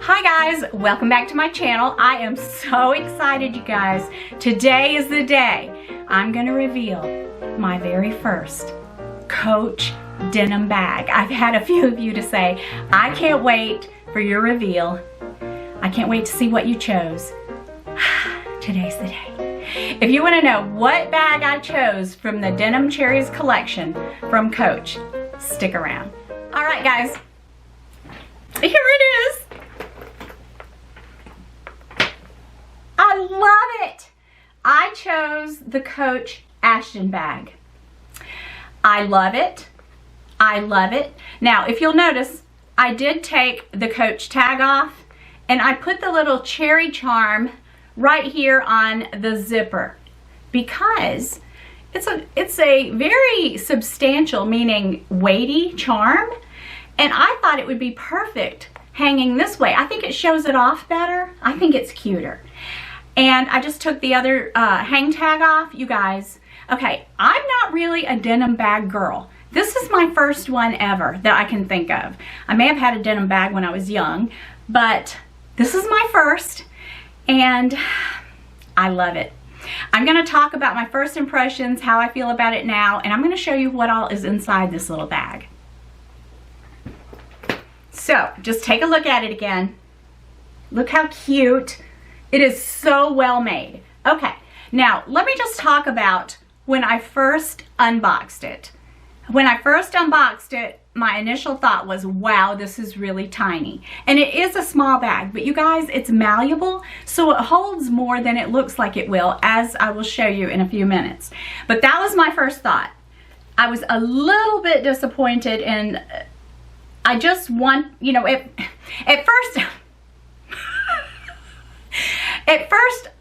Hi guys, welcome back to my channel. I am so excited, you guys. Today is the day I'm gonna reveal my very first Coach denim bag. I've had a few of you to say, I can't wait for your reveal. I can't wait to see what you chose. Today's the day. If you wanna know what bag I chose from the Denim Cherries collection from Coach, stick around. All right guys, here it is. I love it. I chose the Coach Ashton bag. I love it. I love it. Now, if you'll notice, I did take the Coach tag off and I put the little cherry charm right here on the zipper because it's a very substantial, meaning weighty charm, and I thought it would be perfect hanging this way. I think it shows it off better. I think it's cuter. And I just took the other hang tag off. You guys, okay, I'm not really a denim bag girl. This is my first one ever that I can think of. I may have had a denim bag when I was young, but this is my first, and I love it. I'm gonna talk about my first impressions, how I feel about it now, and I'm gonna show you what all is inside this little bag. So, just take a look at it again. Look how cute. It is so well made. Okay, now let me just talk about when I first unboxed it. When I first unboxed it, my initial thought was, wow, this is really tiny. And it is a small bag, but you guys, it's malleable, so it holds more than it looks like it will, as I will show you in a few minutes. But that was my first thought. I was a little bit disappointed, and I just want, you know, at first,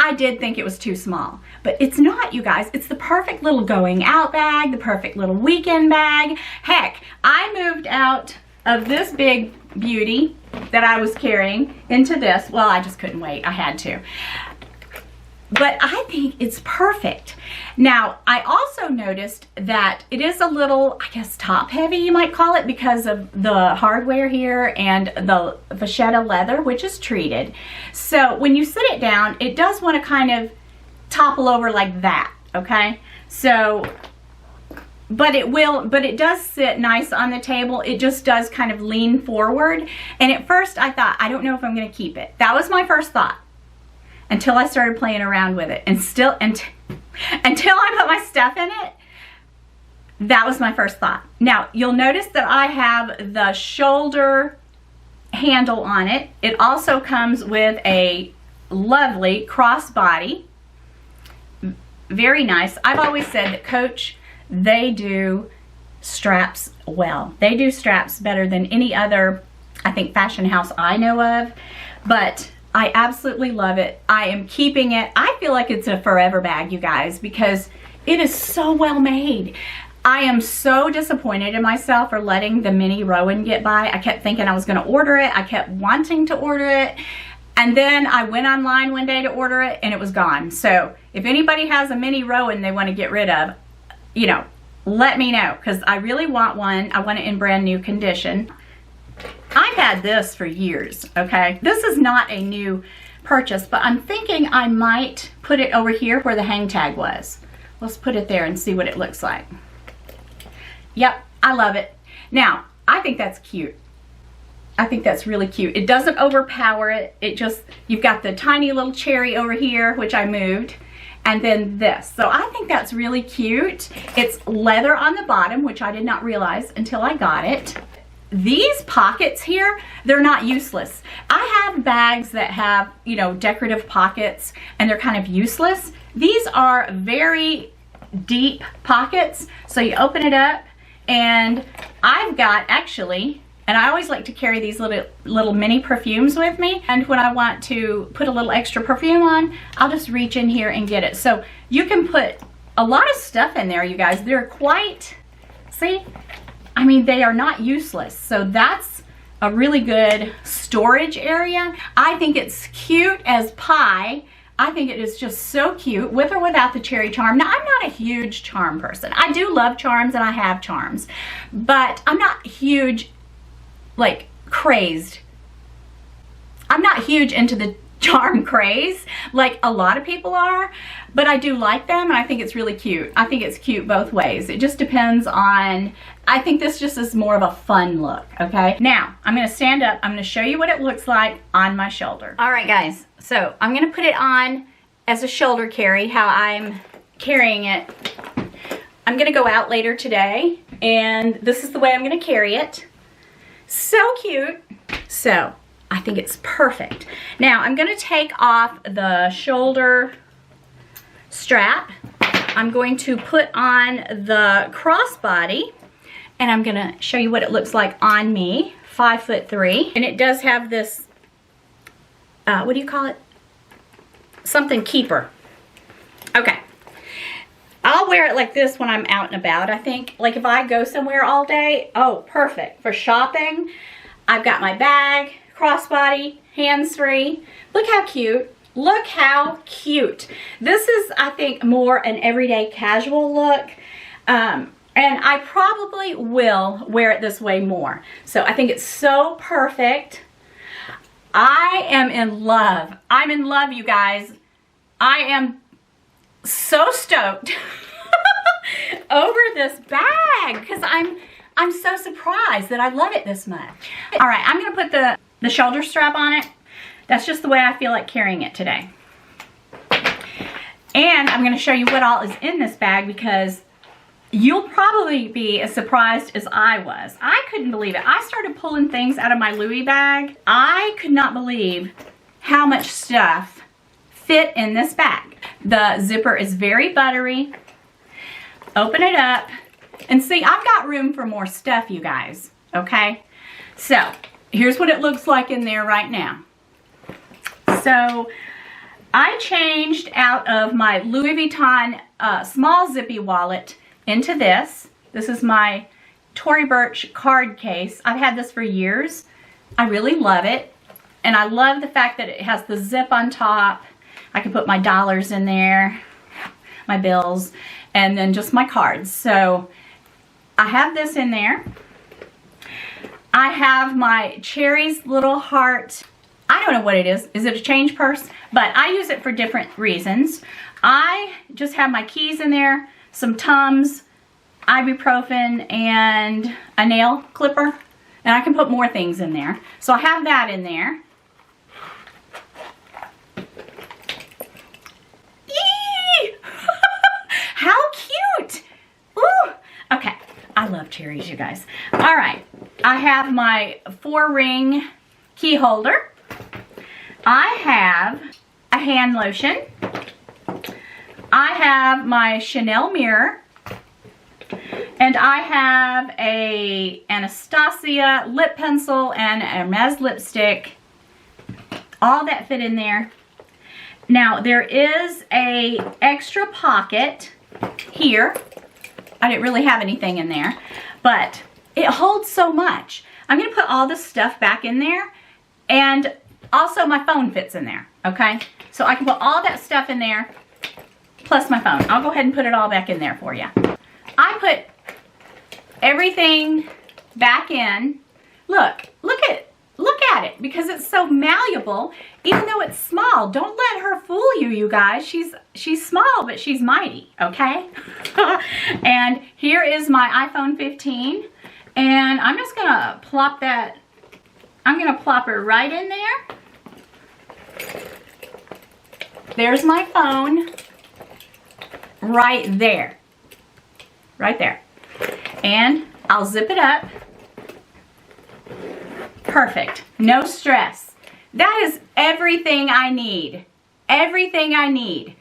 I did think it was too small, but it's not, you guys. It's the perfect little going out bag, the perfect little weekend bag. Heck, I moved out of this big beauty that I was carrying into this. Well, I just couldn't wait. I had to. But I think it's perfect. Now, I also noticed that it is a little, I guess, top heavy, you might call it, because of the hardware here and the vachetta leather, which is treated. So when you sit it down, it does want to kind of topple over like that, okay? So, but it does sit nice on the table. It just does kind of lean forward. And at first I thought, I don't know if I'm going to keep it. That was my first thought, until I started playing around with it, and until I put my stuff in it, that was my first thought. Now, you'll notice that I have the shoulder handle on it. It also comes with a lovely crossbody. Very nice. I've always said that Coach, they do straps well. They do straps better than any other, I think, fashion house I know of, but I absolutely love it. I am keeping it. I feel like it's a forever bag, you guys, because it is so well made. I am so disappointed in myself for letting the mini Rowan get by. I kept thinking I was going to order it. I kept wanting to order it. And then I went online one day to order it, and it was gone. So if anybody has a mini Rowan they want to get rid of, you know, let me know, because I really want one. I want it in brand new condition. I've had this for years, okay? This is not a new purchase, but I'm thinking I might put it over here where the hang tag was. Let's put it there and see what it looks like. Yep, I love it. Now, I think that's cute. I think that's really cute. It doesn't overpower it. It just, you've got the tiny little cherry over here, which I moved, and then this. So I think that's really cute. It's leather on the bottom, which I did not realize until I got it. These pockets here, they're not useless. I have bags that have, you know, decorative pockets, and they're kind of useless. These are very deep pockets. So you open it up, and I've got actually, and I always like to carry these little mini perfumes with me. And when I want to put a little extra perfume on, I'll just reach in here and get it. So you can put a lot of stuff in there, you guys. They're quite, see? I mean, they are not useless. So that's a really good storage area. I think it's cute as pie. I think it is just so cute, with or without the cherry charm. Now, I'm not a huge charm person. I do love charms, and I have charms, but I'm not huge, like, crazed. I'm not huge into the charm craze like a lot of people are, but I do like them, and I think it's really cute. I think it's cute both ways. It just depends on, I think this just is more of a fun look, okay? Now, I'm gonna stand up. I'm gonna show you what it looks like on my shoulder. All right, guys, so I'm gonna put it on as a shoulder carry, how I'm carrying it. I'm gonna go out later today, and this is the way I'm gonna carry it. So cute. So, I think it's perfect. Now, I'm gonna take off the shoulder strap. I'm going to put on the crossbody, and I'm gonna show you what it looks like on me, 5'3". And it does have this, what do you call it? Something keeper. Okay. I'll wear it like this when I'm out and about, I think. Like if I go somewhere all day, oh, perfect. For shopping, I've got my bag, crossbody, hands-free. Look how cute. Look how cute. This is, I think, more an everyday casual look. And I probably will wear it this way more. So I think it's so perfect. I am in love. I'm in love, you guys. I am so stoked over this bag because I'm so surprised that I love it this much. All right, I'm gonna put the shoulder strap on it. That's just the way I feel like carrying it today. And I'm gonna show you what all is in this bag because you'll probably be as surprised as I was. I couldn't believe it. I started pulling things out of my Louis bag. I could not believe how much stuff fit in this bag. The zipper is very buttery. Open it up and see, I've got room for more stuff, you guys, okay? So here's what it looks like in there right now. So I changed out of my Louis Vuitton small zippy wallet into this. This is my Tory Burch card case. I've had this for years. I really love it. And I love the fact that it has the zip on top. I can put my dollars in there, my bills, and then just my cards. So I have this in there. I have my Cherries little heart. I don't know what it is. Is it a change purse? But I use it for different reasons. I just have my keys in there, some Tums, ibuprofen, and a nail clipper. And I can put more things in there. So I have that in there. Yee! How cute! Ooh! Okay, I love cherries, you guys. All right, I have my 4-ring key holder. I have a hand lotion. I have my Chanel mirror. And I have a Anastasia lip pencil and a Hermes lipstick. All that fit in there. Now, there is a extra pocket here. I didn't really have anything in there, but it holds so much. I'm gonna put all this stuff back in there, and also my phone fits in there, okay? So I can put all that stuff in there, plus my phone. I'll go ahead and put it all back in there for you. I put everything back in. Look at it, because it's so malleable, even though it's small. Don't let her fool you, you guys. She's small, but she's mighty, okay? And here is my iPhone 15, and I'm just gonna plop that, I'm gonna plop it right in there. There's my phone, right there. Right there. And I'll zip it up. Perfect. No stress. That is everything I need. Everything I need.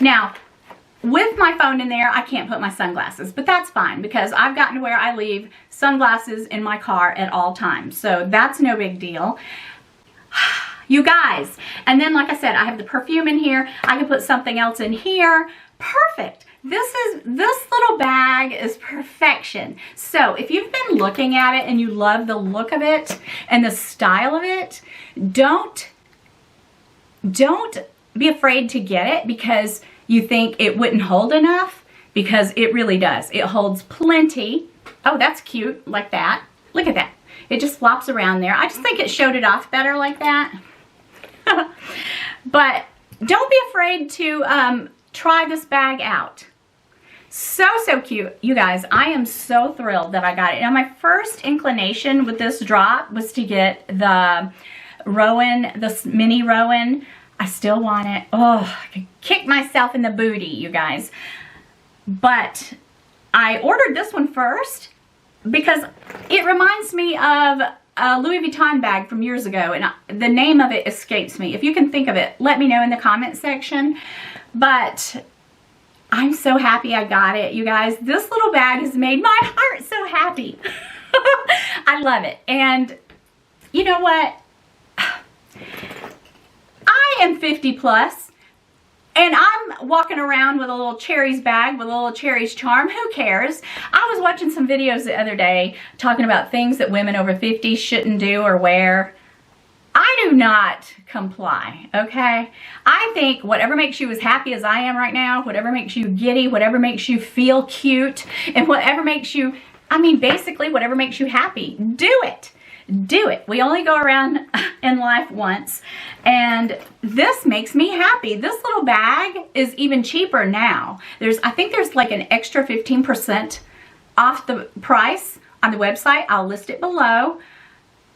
Now, with my phone in there, I can't put my sunglasses, but that's fine because I've gotten to where I leave sunglasses in my car at all times. So that's no big deal. You guys, and then like I said, I have the perfume in here. I can put something else in here. Perfect. This little bag is perfection. So if you've been looking at it and you love the look of it and the style of it, don't be afraid to get it because you think it wouldn't hold enough, because it really does. It holds plenty. Oh, that's cute, like that. Look at that. It just flops around there. I just think it showed it off better like that. But don't be afraid to try this bag out. So cute. You guys, I am so thrilled that I got it. Now, my first inclination with this drop was to get the Rowan, this mini Rowan. I still want it. Oh, I could kick myself in the booty, you guys. But I ordered this one first because it reminds me of a Louis Vuitton bag from years ago, and the name of it escapes me. If you can think of it, let me know in the comment section. But I'm so happy I got it, you guys. This little bag has made my heart so happy. I love it. And you know what? I am 50 plus, and I'm walking around with a little Cherries bag with a little Cherries charm. Who cares? I was watching some videos the other day talking about things that women over 50 shouldn't do or wear. I do not comply, okay? I think whatever makes you as happy as I am right now, whatever makes you giddy, whatever makes you feel cute, and whatever makes you, I mean, basically whatever makes you happy, do it. Do it. We only go around in life once, and this makes me happy. This little bag is even cheaper now. I think there's like an extra 15% off the price on the website. I'll list it below.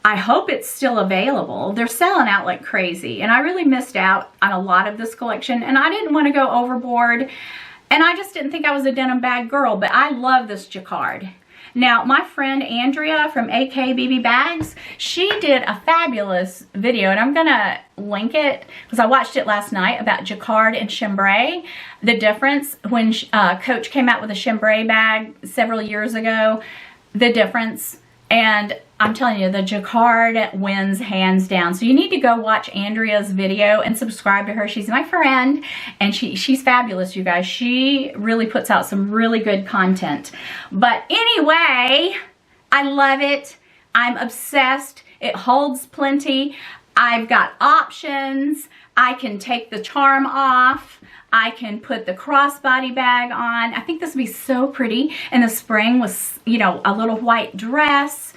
I hope it's still available. They're selling out like crazy, and I really missed out on a lot of this collection, and I didn't want to go overboard, and I just didn't think I was a denim bag girl, but I love this jacquard. Now, my friend Andrea from AKBB Bags, she did a fabulous video, and I'm going to link it because I watched it last night about jacquard and chambray. The difference when Coach came out with a chambray bag several years ago, the difference. And I'm telling you, the jacquard wins hands down. So you need to go watch Andrea's video and subscribe to her. She's my friend, and she's fabulous, you guys. She really puts out some really good content. But anyway, I love it. I'm obsessed. It holds plenty. I've got options. I can take the charm off. I can put the crossbody bag on. I think this would be so pretty in the spring with, you know, a little white dress.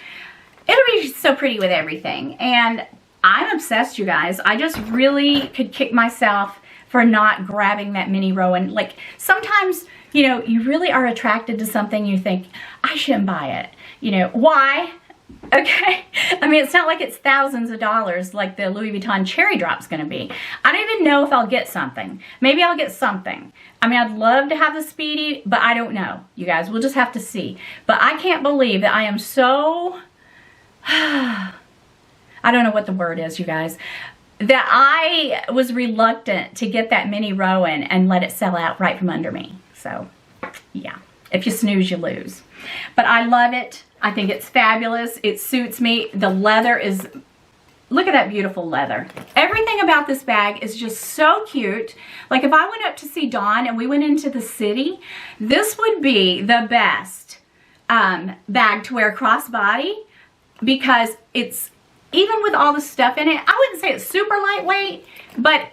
It'll be so pretty with everything. And I'm obsessed, you guys. I just really could kick myself for not grabbing that mini Rowan. Like, sometimes, you know, you really are attracted to something, you think, I shouldn't buy it. You know, why? Okay, I mean, it's not like it's thousands of dollars like the Louis Vuitton cherry drop's gonna be. I don't even know if I'll get something. Maybe I'll get something. I mean, I'd love to have the Speedy, but I don't know, you guys. We'll just have to see. But I can't believe that I am so, I don't know what the word is, you guys, that I was reluctant to get that mini Rowan and let it sell out right from under me. So, yeah, if you snooze, you lose. But I love it. I think it's fabulous. It suits me. The leather is, look at that beautiful leather. Everything about this bag is just so cute. Like, if I went up to see Dawn and we went into the city, this would be the best bag to wear crossbody, because it's, even with all the stuff in it, I wouldn't say it's super lightweight, but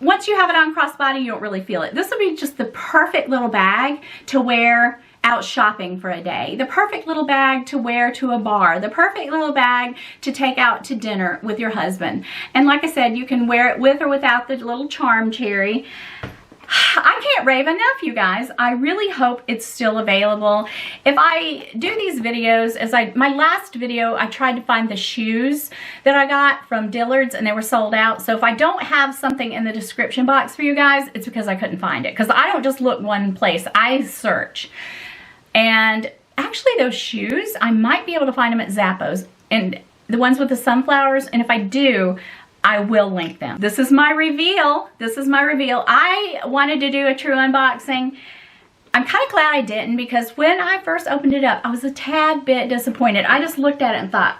once you have it on crossbody, you don't really feel it. This would be just the perfect little bag to wear out shopping for a day. The perfect little bag to wear to a bar. The perfect little bag to take out to dinner with your husband. And like I said, you can wear it with or without the little charm cherry. I can't rave enough, you guys. I really hope it's still available. If I do these videos, my last video, I tried to find the shoes that I got from Dillard's and they were sold out. So if I don't have something in the description box for you guys, it's because I couldn't find it. Because I don't just look one place, I search. And actually those shoes, I might be able to find them at Zappos, and the ones with the sunflowers, and if I do, I will link them. This is my reveal. This is my reveal. I wanted to do a true unboxing. I'm kind of glad I didn't, because when I first opened it up, I was a tad bit disappointed. I just looked at it and thought,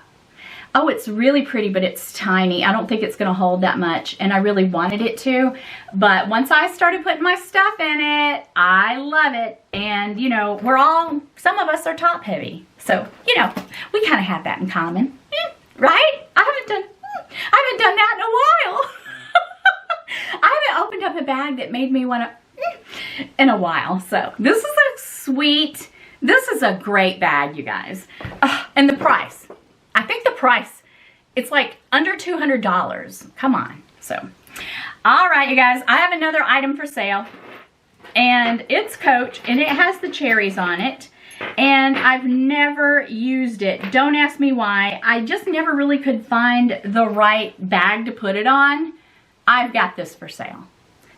oh, it's really pretty, but it's tiny. I don't think it's gonna hold that much, and I really wanted it to. But once I started putting my stuff in it, I love it. And you know, some of us are top heavy. So, you know, we kind of have that in common, right? I haven't done that in a while. I haven't opened up a bag that made me wanna, in a while. So this is a sweet, this is a great bag, you guys. And the price. I think the price. It's like under $200. Come on. So, all right, you guys, I have another item for sale, and it's Coach, and it has the cherries on it, and I've never used it. Don't ask me why. I just never really could find the right bag to put it on. I've got this for sale.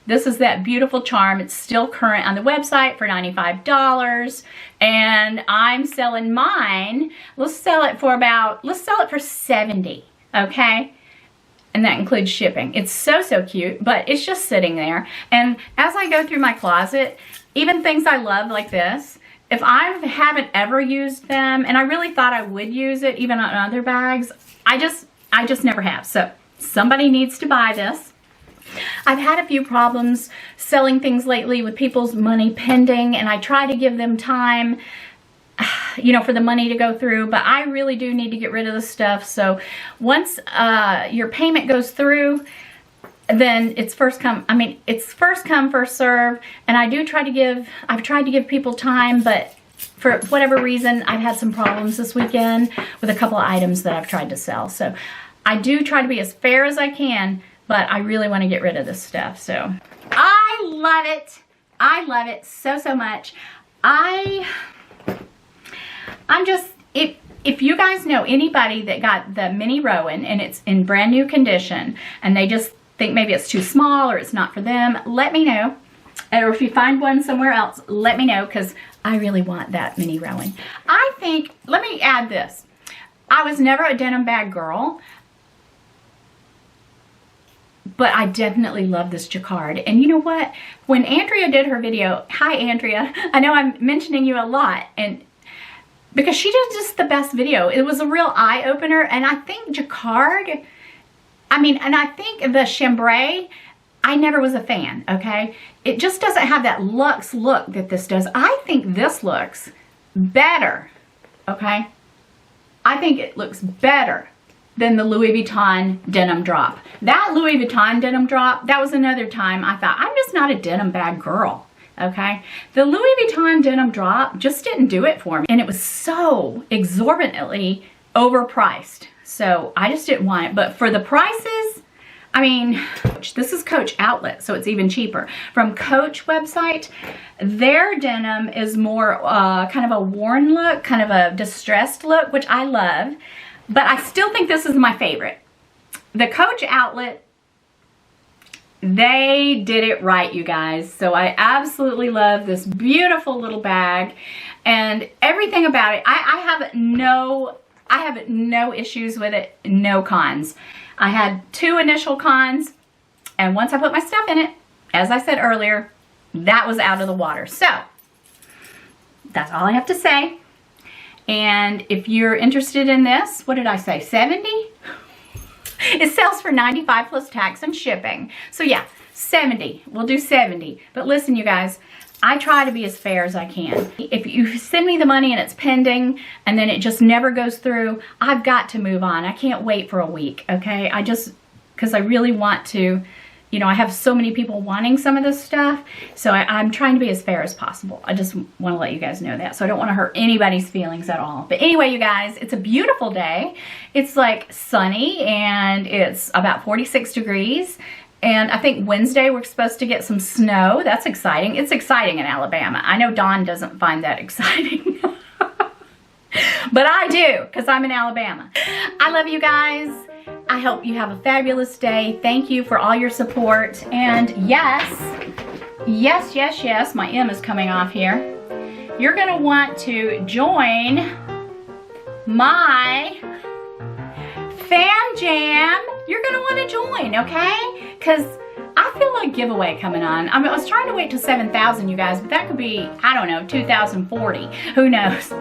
This is that beautiful charm. It's still current on the website for $95, and I'm selling mine. Let's sell it for $70, okay? And that includes shipping. It's so, so cute, but it's just sitting there. And as I go through my closet, even things I love like this, if I haven't ever used them, and I really thought I would use it even on other bags, I just never have. So somebody needs to buy this. I've had a few problems selling things lately with people's money pending, and I try to give them time, you know, for the money to go through, but I really do need to get rid of the stuff. So once your payment goes through, then it's first come, first serve. And I've tried to give people time, but for whatever reason, I've had some problems this weekend with a couple of items that I've tried to sell. So I do try to be as fair as I can, but I really want to get rid of this stuff. So I love it. I love it so, so much. I'm just, if you guys know anybody that got the mini Rowan and it's in brand new condition and they just think maybe it's too small or it's not for them, let me know. Or if you find one somewhere else, let me know, because I really want that mini Rowan. I think, let me add this. I was never a denim bag girl, but I definitely love this jacquard. And you know what? When Andrea did her video, hi Andrea, I know I'm mentioning you a lot, and because she did just the best video. It was a real eye-opener, and I think jacquard, and I think the chambray, I never was a fan, okay? It just doesn't have that luxe look that this does. I think this looks better, okay? I think it looks better than the Louis Vuitton denim drop. That Louis Vuitton denim drop, that was another time I thought, I'm just not a denim bag girl. Okay, the Louis Vuitton denim drop just didn't do it for me, and it was so exorbitantly overpriced, so I just didn't want it. But for the prices, this is Coach outlet, so it's even cheaper. From Coach website, their denim is more kind of a worn look, kind of a distressed look, which I love, but I still think this is my favorite. The Coach outlet, they did it right, you guys. So I absolutely love this beautiful little bag and everything about it. I have no issues with it, no cons. I had 2 initial cons, and once I put my stuff in it, as I said earlier, that was out of the water. So that's all I have to say. And if you're interested in this, what did I say, 70? It sells for $95 plus tax and shipping. So yeah, 70. We'll do 70. But listen, you guys, I try to be as fair as I can. If you send me the money and it's pending and then it just never goes through, I've got to move on. I can't wait for a week, okay? Because I really want to, you know, I have so many people wanting some of this stuff, so I'm trying to be as fair as possible. I just want to let you guys know that, so I don't want to hurt anybody's feelings at all. But anyway, you guys, it's a beautiful day. It's like sunny, and it's about 46 degrees. And I think Wednesday we're supposed to get some snow. That's exciting. It's exciting in Alabama. I know Dawn doesn't find that exciting. But I do, because I'm in Alabama. I love you guys. I hope you have a fabulous day. Thank you for all your support. And yes, my M is coming off here. You're going to want to join my Fam Jam. You're going to want to join, okay? Because I feel like a giveaway coming on. I was trying to wait till 7,000, you guys, but that could be, I don't know, 2040. Who knows?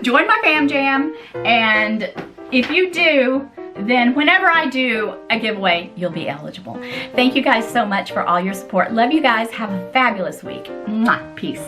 Join my Fam Jam, and if you do, then whenever I do a giveaway, you'll be eligible. Thank you guys so much for all your support. Love you guys. Have a fabulous week. Mwah. Peace.